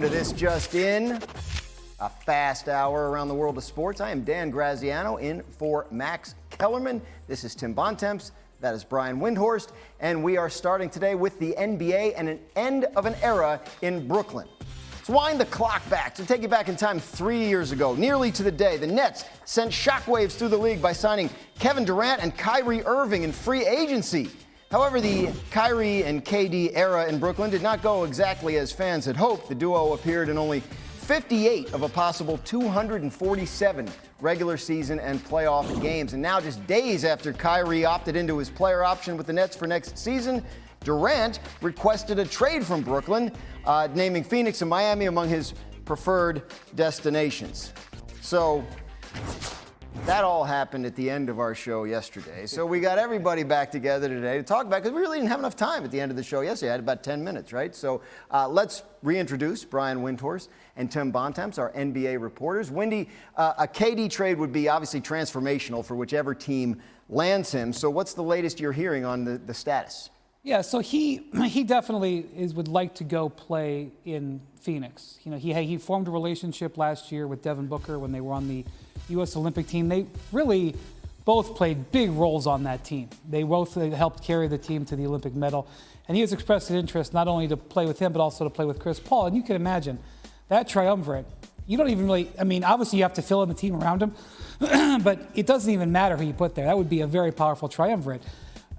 To this just in, a fast hour around the world of sports. I am Dan Graziano in for Max Kellerman. This is Tim Bontemps. That is Brian Windhorst. And we are starting today with the NBA and an end of an era in Brooklyn. Let's wind the clock back to take you back in time 3 years ago, nearly to the day. The Nets sent shockwaves through the league by signing Kevin Durant and Kyrie Irving in free agency. However, the Kyrie and KD era in Brooklyn did not go exactly as fans had hoped. The duo appeared in only 58 of a possible 247 regular season and playoff games. And now, just days after Kyrie opted into his player option with the Nets for next season, Durant requested a trade from Brooklyn, naming Phoenix and Miami among his preferred destinations. So that all happened at the end of our show yesterday. So we got everybody back together today to talk about, because we really didn't have enough time at the end of the show yesterday. I had about 10 minutes, right? So let's reintroduce Brian Windhorst and Tim Bontemps, our NBA reporters. Windy, a KD trade would be obviously transformational for whichever team lands him. So what's the latest you're hearing on the status? Yeah, so he definitely would like to go play in Phoenix. You know, he formed a relationship last year with Devin Booker when they were on the U.S. Olympic team. They really both played big roles on that team. They both helped carry the team to the Olympic medal. And he has expressed an interest not only to play with him, but also to play with Chris Paul. And you can imagine that triumvirate. You don't even really, I mean, obviously you have to fill in the team around him, but it doesn't even matter who you put there. That would be a very powerful triumvirate.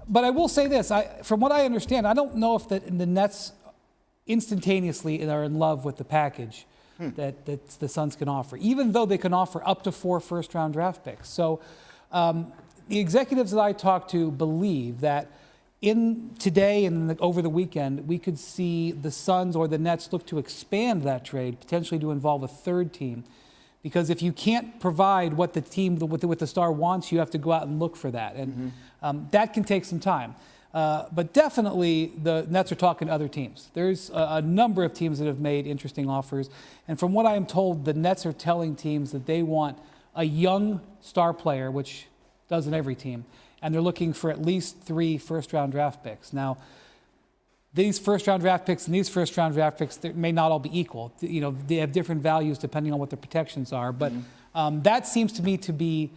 But I will say this, from what I understand, I don't know if the Nets instantaneously are in love with the package that the Suns can offer, even though they can offer up to 4 first-round draft picks. So the executives that I talked to believe that today and over the weekend, we could see the Suns or the Nets look to expand that trade, potentially to involve a third team. Because if you can't provide what the team, what the star wants, you have to go out and look for that. And that can take some time. But definitely the Nets are talking to other teams. There's a number of teams that have made interesting offers. And from what I am told, the Nets are telling teams that they want a young star player, which does in every team. And they're looking for at least 3 first-round draft picks. Now, these first-round draft picks and these first-round draft picks, they may not all be equal. You know, they have different values depending on what their protections are. But that seems to me to be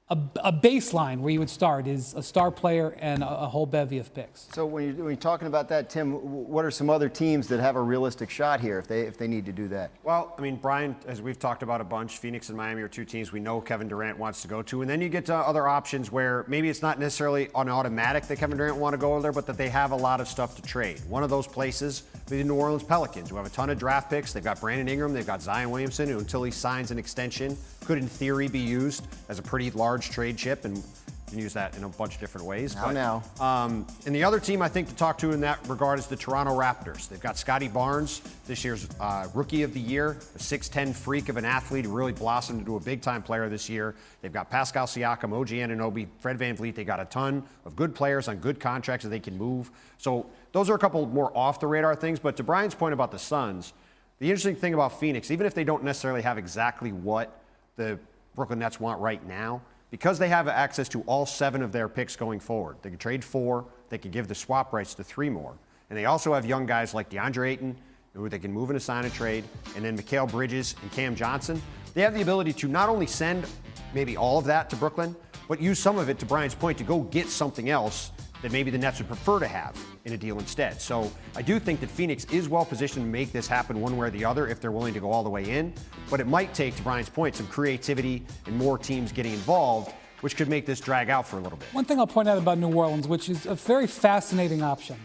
a baseline where you would start, is a star player and a whole bevy of picks. So when you're talking about that, Tim, what are some other teams that have a realistic shot here if they need to do that? Well, I mean, Brian, as we've talked about a bunch, Phoenix and Miami are 2 teams we know Kevin Durant wants to go to. And then you get to other options where maybe it's not necessarily on automatic that Kevin Durant want to go there, but that they have a lot of stuff to trade. One of those places would be the New Orleans Pelicans, who have a ton of draft picks. They've got Brandon Ingram, they've got Zion Williamson, who until he signs an extension could in theory be used as a pretty large trade chip, and you can use that in a bunch of different ways. And the other team I think to talk to in that regard is the Toronto Raptors. They've got Scotty Barnes, this year's Rookie of the Year, a 6'10 freak of an athlete who really blossomed into a big-time player this year. They've got Pascal Siakam, OG Anunoby, Fred VanVleet. They got a ton of good players on good contracts that they can move. So those are a couple more off-the-radar things. But to Brian's point about the Suns, the interesting thing about Phoenix, even if they don't necessarily have exactly what the Brooklyn Nets want right now, because they have access to all 7 of their picks going forward. They can trade 4, they can give the swap rights to 3 more. And they also have young guys like DeAndre Ayton, who they can move in a sign and trade, and then Mikal Bridges and Cam Johnson. They have the ability to not only send maybe all of that to Brooklyn, but use some of it, to Brian's point, to go get something else that maybe the Nets would prefer to have in a deal instead. So I do think that Phoenix is well positioned to make this happen one way or the other if they're willing to go all the way in. But it might take, to Brian's point, some creativity and more teams getting involved, which could make this drag out for a little bit. One thing I'll point out about New Orleans, which is a very fascinating option,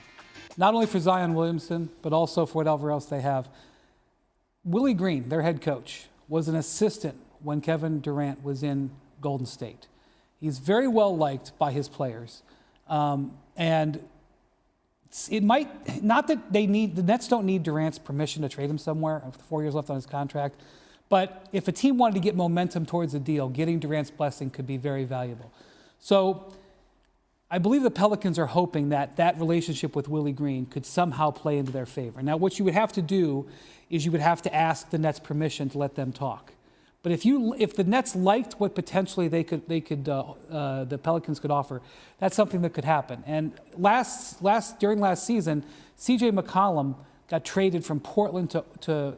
not only for Zion Williamson, but also for whatever else they have. Willie Green, their head coach, was an assistant when Kevin Durant was in Golden State. He's very well liked by his players. And it might, not that the Nets don't need Durant's permission to trade him somewhere with 4 years left on his contract, but if a team wanted to get momentum towards a deal, getting Durant's blessing could be very valuable. So I believe the Pelicans are hoping that that relationship with Willie Green could somehow play into their favor. Now, what you would have to do is you would have to ask the Nets permission to let them talk. But if the Nets liked what potentially the Pelicans could offer, that's something that could happen. And during last season, C.J. McCollum got traded from Portland to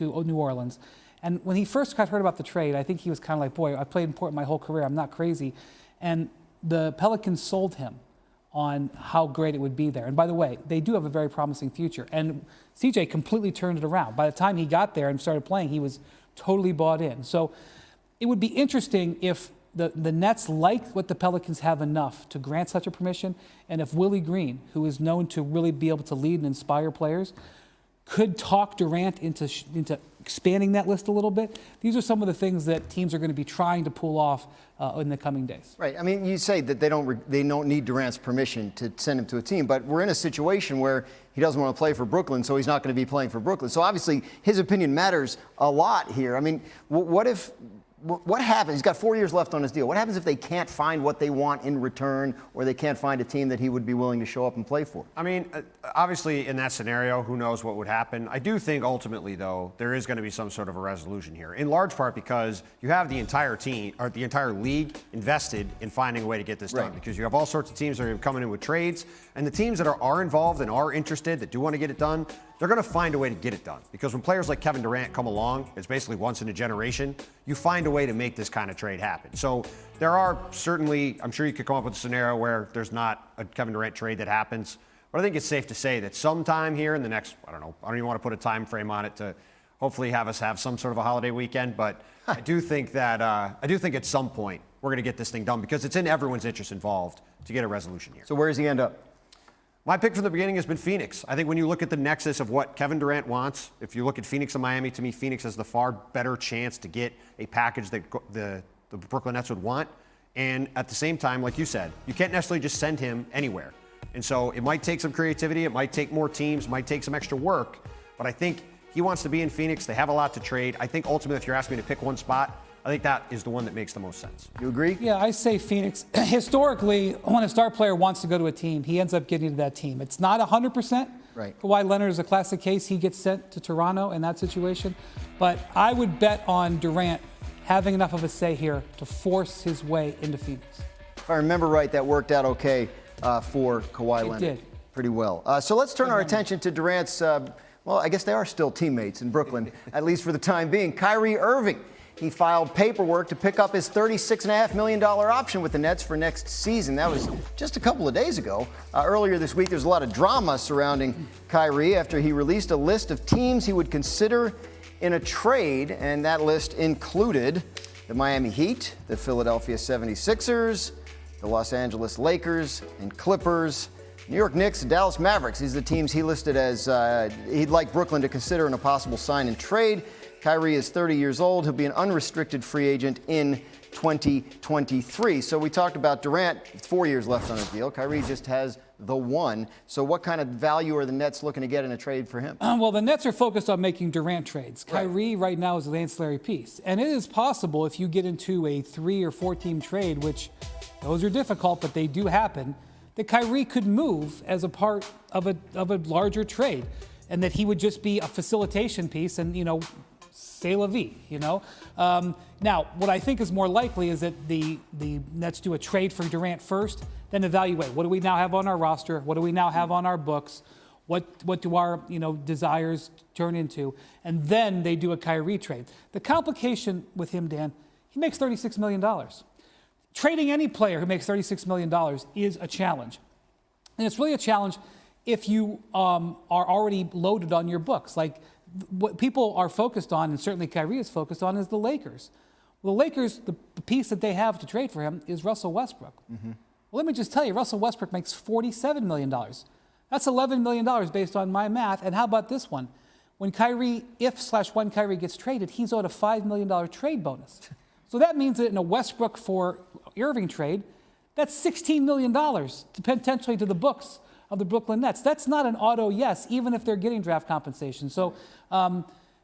New Orleans. And when he first got heard about the trade, I think he was kind of like, boy, I played in Portland my whole career. I'm not crazy. And the Pelicans sold him on how great it would be there. And by the way, they do have a very promising future. And CJ completely turned it around. By the time he got there and started playing, he was totally bought in. So it would be interesting if the Nets like what the Pelicans have enough to grant such a permission, and if Willie Green, who is known to really be able to lead and inspire players, could talk Durant into expanding that list a little bit. These are some of the things that teams are going to be trying to pull off in the coming days. Right. I mean, you say that they don't need Durant's permission to send him to a team, but we're in a situation where he doesn't want to play for Brooklyn, so he's not going to be playing for Brooklyn. So obviously his opinion matters a lot here. I mean, what happens? He's got 4 years left on his deal. What happens if they can't find what they want in return, or they can't find a team that he would be willing to show up and play for? I mean, obviously in that scenario, who knows what would happen. I do think ultimately, though, there is going to be some sort of a resolution here, in large part because you have the entire team, or the entire league, invested in finding a way to get this done. Because you have all sorts of teams that are coming in with trades, and the teams that are involved and are interested, that do want to get it done, they're going to find a way to get it done. Because when players like Kevin Durant come along, it's basically once in a generation, you find a way to make this kind of trade happen. So there are certainly, I'm sure you could come up with a scenario where there's not a Kevin Durant trade that happens. But I think it's safe to say that sometime here in the next, I don't even want to put a time frame on it to hopefully have us have some sort of a holiday weekend. But I do think that, at some point we're going to get this thing done because it's in everyone's interest involved to get a resolution here. So where does he end up? My pick from the beginning has been Phoenix. I think when you look at the nexus of what Kevin Durant wants, if you look at Phoenix and Miami, to me, Phoenix has the far better chance to get a package that the Brooklyn Nets would want. And at the same time, like you said, you can't necessarily just send him anywhere. And so it might take some creativity. It might take more teams. It might take some extra work. But I think he wants to be in Phoenix. They have a lot to trade. I think ultimately, if you're asking me to pick one spot, I think that is the one that makes the most sense. You agree? Yeah, I say Phoenix. Historically, when a star player wants to go to a team, he ends up getting to that team. It's not 100%. Right. Kawhi Leonard is a classic case. He gets sent to Toronto in that situation. But I would bet on Durant having enough of a say here to force his way into Phoenix. If I remember right, that worked out okay for Kawhi Leonard. It did. Pretty well. So let's turn our attention to Durant's, well, I guess they are still teammates in Brooklyn, at least for the time being. Kyrie Irving. He filed paperwork to pick up his $36.5 million option with the Nets for next season. That was just a couple of days ago. Earlier this week, there was a lot of drama surrounding Kyrie after he released a list of teams he would consider in a trade, and that list included the Miami Heat, the Philadelphia 76ers, the Los Angeles Lakers and Clippers, New York Knicks, and Dallas Mavericks. These are the teams he listed as he'd like Brooklyn to consider in a possible sign and trade. Kyrie is 30 years old. He'll be an unrestricted free agent in 2023. So we talked about Durant, 4 years left on his deal. Kyrie just has the one. So what kind of value are the Nets looking to get in a trade for him? Well, the Nets are focused on making Durant trades. Kyrie right now is an ancillary piece. And it is possible if you get into a 3 or 4 team trade, which those are difficult, but they do happen, that Kyrie could move as a part of a larger trade, and that he would just be a facilitation piece and, c'est la vie, Now, what I think is more likely is that the Nets do a trade for Durant first, then evaluate what do we now have on our roster, what do we now have on our books, what do our desires turn into, and then they do a Kyrie trade. The complication with him, Dan, he makes $36 million. Trading any player who makes $36 million is a challenge. And it's really a challenge if you are already loaded on your books. Like what people are focused on, and certainly Kyrie is focused on, is the Lakers. Well, the Lakers, the piece that they have to trade for him is Russell Westbrook. Mm-hmm. Well, let me just tell you, Russell Westbrook makes $47 million. That's $11 million based on my math. And how about this one? When Kyrie, when Kyrie gets traded, he's owed a $5 million trade bonus. So that means that in a Westbrook for Irving trade, that's $16 million potentially to the books of the Brooklyn Nets. That's not an auto yes, even if they're getting draft compensation. So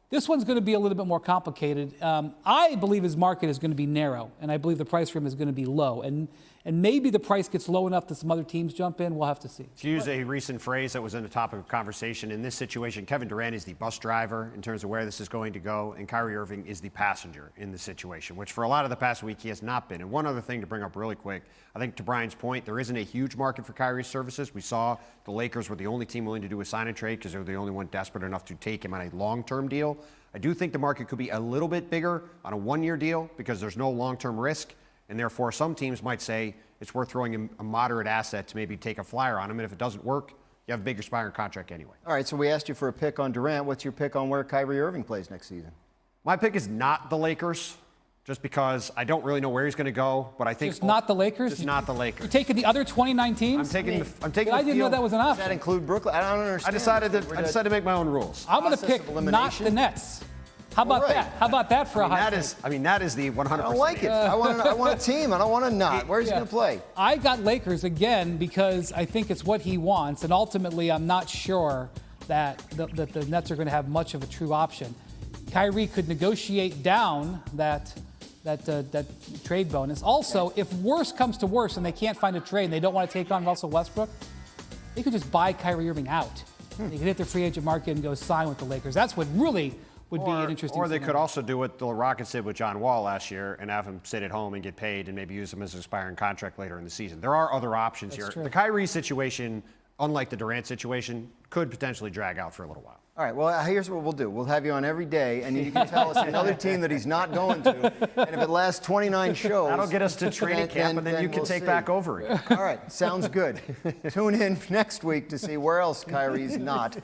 this one's going to be a little bit more complicated. I believe his market is going to be narrow, and I believe the price for him is going to be low. And and maybe the price gets low enough that some other teams jump in. We'll have to see. To use a recent phrase that was in the topic of conversation, in this situation, Kevin Durant is the bus driver in terms of where this is going to go, and Kyrie Irving is the passenger in this situation, which for a lot of the past week he has not been. And one other thing to bring up really quick, I think to Brian's point, there isn't a huge market for Kyrie's services. We saw the Lakers were the only team willing to do a sign and trade because they were the only one desperate enough to take him on a long-term deal. I do think the market could be a little bit bigger on a one-year deal because there's no long-term risk, and therefore some teams might say it's worth throwing him a moderate asset to maybe take a flyer on him, and if it doesn't work, you have a big expiring contract anyway. All right, so we asked you for a pick on Durant. What's your pick on where Kyrie Irving plays next season? My pick is not the Lakers, just because I don't really know where he's going to go, but I think Just not the Lakers? Just not the Lakers. You're taking the other 29 teams? I'm taking I the didn't know field. that was an Does option. that include Brooklyn? I don't understand. I decided to make my own rules. I'm going to process pick of not elimination? the Nets. How about All right. that? How about that for a hot take? That is the 100%. I don't like it. I want a team. I don't want a not. Where's he going to play? I got Lakers again because I think it's what he wants, and ultimately I'm not sure that the Nets are going to have much of a true option. Kyrie could negotiate down that trade bonus. Also, if worse comes to worse and they can't find a trade and they don't want to take on Russell Westbrook, they could just buy Kyrie Irving out. They could hit the free agent market and go sign with the Lakers. That's what really would be an interesting Or they scenario. could also do what the Rockets did with John Wall last year and have him sit at home and get paid and maybe use him as an expiring contract later in the season. There are other options here. True. The Kyrie situation, unlike the Durant situation, could potentially drag out for a little while. All right, well, here's what we'll do. We'll have you on every day, and you can tell us another team that he's not going to. And if it lasts 29 shows... That'll get us to training camp, and then you can we'll take see. back over again. All right, sounds good. Tune in next week to see where else Kyrie's not